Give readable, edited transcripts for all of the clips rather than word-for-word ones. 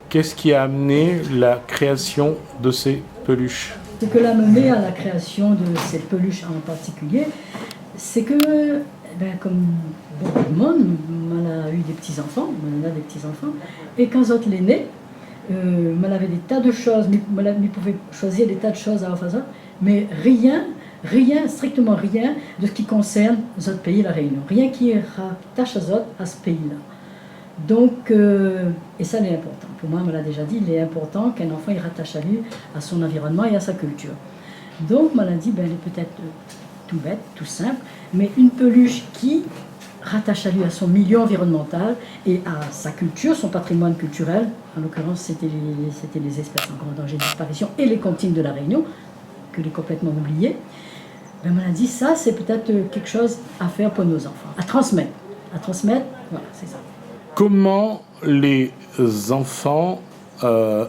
Qu'est-ce qui a amené la création de ces peluches? Ce que l'a mené à la création de ces peluches en particulier, c'est que, comme beaucoup de monde, on a eu des petits-enfants, on a des petits-enfants, et quand Zot est né, on avait des tas de choses, on pouvait choisir des tas de choses à la façon, mais rien, strictement rien de ce qui concerne Zot pays, la Réunion. Rien qui rattache à Zot, à ce pays-là. Donc, et ça c'est important. Pour moi, on me l'a déjà dit, il est important qu'un enfant il rattache à lui, à son environnement et à sa culture. Donc, on m'a dit, elle est peut-être tout bête, tout simple, mais une peluche qui rattache à lui à son milieu environnemental et à sa culture, son patrimoine culturel. En l'occurrence, c'était les espèces en grand danger de disparition et les comptines de la Réunion, que j'ai complètement oublié. On m'a dit, ça, c'est peut-être quelque chose à faire pour nos enfants, à transmettre. Voilà, c'est ça. Comment les enfants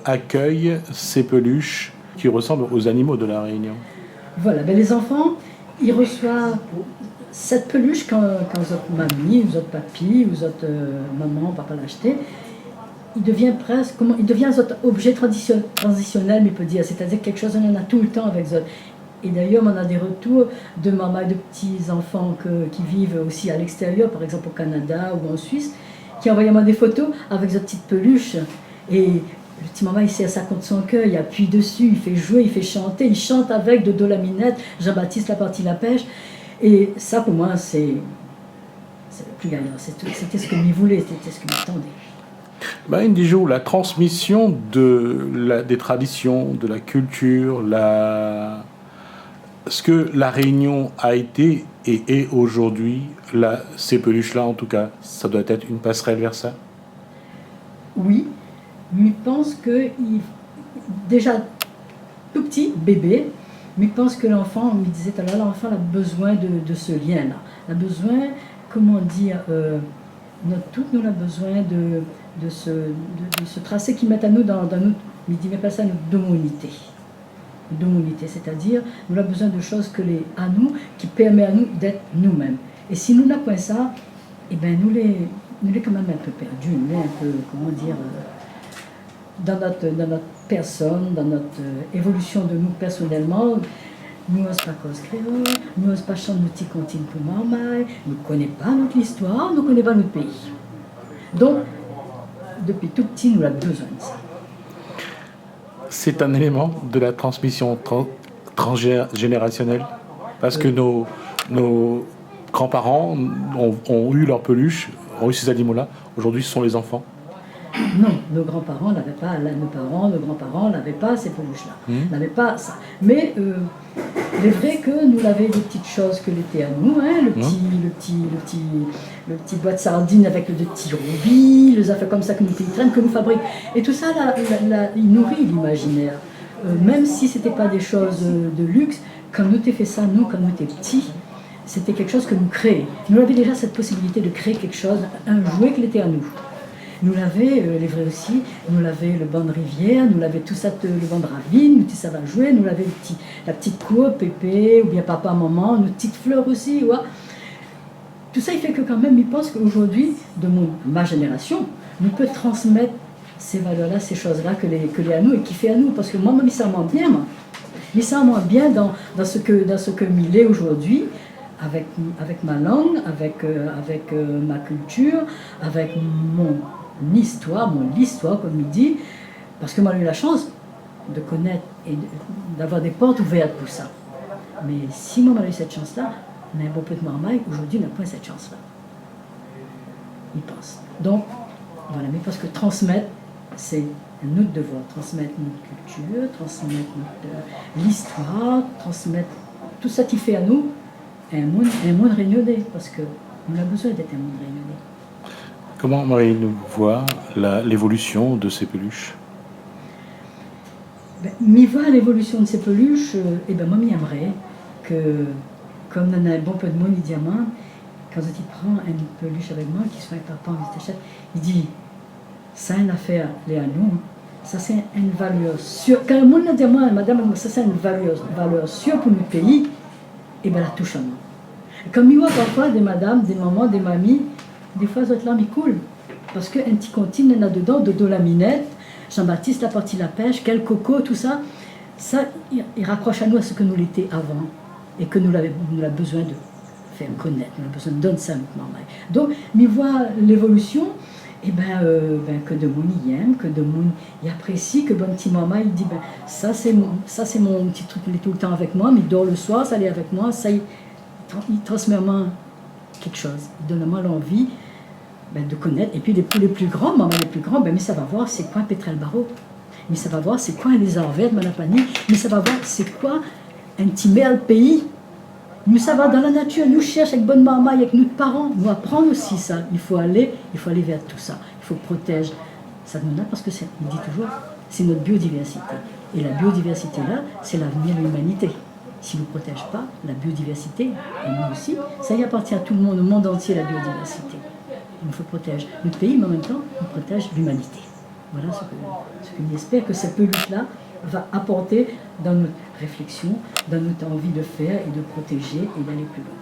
accueillent ces peluches qui ressemblent aux animaux de la Réunion? Voilà, les enfants, ils reçoivent cette peluche quand votre mamie, ou votre papy, ou votre maman, papa l'a acheté. Il devient presque, il devient un objet transitionnel, mais il peut dire, c'est-à-dire quelque chose, on en a tout le temps avec Zot. Et d'ailleurs, on a des retours de maman et de petits-enfants qui vivent aussi à l'extérieur, par exemple au Canada ou en Suisse, qui envoient moi des photos avec cette petite peluche. Et le petit maman, il serre ça contre son cœur, il appuie dessus, il fait jouer, il fait chanter, il chante avec Dodo la Minette, Jean-Baptiste la partie la pêche. Et ça, pour moi, c'est le plus gagnant. C'était ce que m'y voulait, c'était ce que m'attendait. Indijou, la transmission des traditions, de la culture, ce que la Réunion a été et est aujourd'hui, ces peluches-là en tout cas, ça doit être une passerelle vers ça? Oui, mais je pense que déjà tout petit, bébé, mais je pense que l'enfant, on me disait tout à l'heure, l'enfant a besoin de ce lien-là. Il a besoin, comment dire, nous avons besoin de ce tracé qui met à nous dans notre, il dit mais pas ça, notre domonité. C'est-à-dire, nous avons besoin de choses à nous, qui permettent à nous d'être nous-mêmes. Et si nous n'avons pas ça, eh ben nous les quand même un peu perdus, nous les un peu, comment dire, dans notre personne, dans notre évolution de nous personnellement. Nous n'osons pas cause créole, nous n'osons pas chanter nos petits comptines pour marmaille, nous ne connaissons pas notre histoire, nous ne connaissons pas notre pays. Donc, depuis tout petit, nous avons besoin de ça. C'est un élément de la transmission transgénérationnelle, parce que nos grands-parents ont eu leurs peluches, ont eu ces animaux-là. Aujourd'hui, ce sont les enfants. Non, nos grands-parents n'avaient pas, nos grands-parents n'avaient pas ces peluches-là, n'avaient pas ça. Mais il est vrai que nous avions des petites choses que l'été à nous, hein, le petit boîte de sardines avec le petit rubis, les affaires comme ça que nous traînent, que nous fabriquons. Et tout ça, il nourrit l'imaginaire. Même si ce n'était pas des choses de luxe, quand nous t'ai fait ça, nous, quand nous étions petits, c'était quelque chose que nous créions. Nous avions déjà cette possibilité de créer quelque chose, un jouet qui était à nous. Nous l'avions, les vrais aussi, nous l'avions le banc de rivière, nous l'avions tout ça, le banc de ravine, nous ça va jouer, nous l'avions la petite cour, pépé, ou bien papa, maman, nos petites fleurs aussi. Ouais. Tout ça, il fait que quand même, il pense qu'aujourd'hui, de ma génération, nous peut transmettre ces valeurs-là, ces choses-là que les à nous et qui fait à nous. Parce que moi, je me sens moins bien, moi. Je me sens moins bien dans ce que m'il est aujourd'hui, avec ma langue, avec ma culture, avec mon histoire, comme il dit, parce que moi j'ai eu la chance de connaître et d'avoir des portes ouvertes pour ça. Mais si moi j'ai eu cette chance-là, on a un bon peu de marmaille, aujourd'hui on n'a pas cette chance-là. Il pense. Donc, voilà, mais parce que transmettre, c'est notre devoir, transmettre notre culture, transmettre l'histoire, transmettre tout ça qui fait à nous un monde réunionnais, parce qu'on a besoin d'être un monde réunionnais. Comment Marie-nous voit l'évolution de ces peluches? M'y voir l'évolution de ces peluches, moi m'y aimerais que, comme on a un bon peu de monde, il dit à moi, quand il prend une peluche avec moi, qui soit un papa, il dit, ça a une affaire, les à nous, ça c'est une valeur sûre. Quand le monde dit à moi, madame, ça c'est une valeur sûre pour notre pays, la touche à moi. Comme il voit parfois des madames, des mamans, des mamies, des fois, les larmes coulent. Parce qu'un petit continent là-dedans, de la minette, Jean-Baptiste a parti la pêche, quel coco, tout ça. Ça, il raccroche à nous à ce que nous l'étions avant et que nous avons besoin de faire connaître, nous avons besoin de donner ça à notre maman. Donc, mais voir l'évolution, et que de monde y aime, que de monde y apprécie, que bon petit maman il dit ça c'est mon petit truc, il est tout le temps avec moi, mais il dort le soir, ça il est avec moi, ça il transmet à moi quelque chose, il donne à moi l'envie de connaître. Et puis les plus grands, maman les plus grands, mais ça va voir c'est quoi Pétrel Barreau, mais ça va voir c'est quoi un lézard vert de Manapani, mais ça va voir c'est quoi intimer le pays. Nous, ça va dans la nature, nous cherchons avec bonne maman, avec nos parents, nous apprendre aussi ça. Il faut aller vers tout ça. Il faut protéger. Ça nous a parce que il dit toujours, c'est notre biodiversité. Et la biodiversité là, c'est l'avenir de l'humanité. Si on ne protège pas la biodiversité, et nous aussi, ça y appartient à tout le monde, au monde entier, la biodiversité. Il faut protéger notre pays, mais en même temps, on protège l'humanité. Voilà ce que j'espère que cette peluche-là va apporter dans notre réflexion, dans notre envie de faire et de protéger et d'aller plus loin.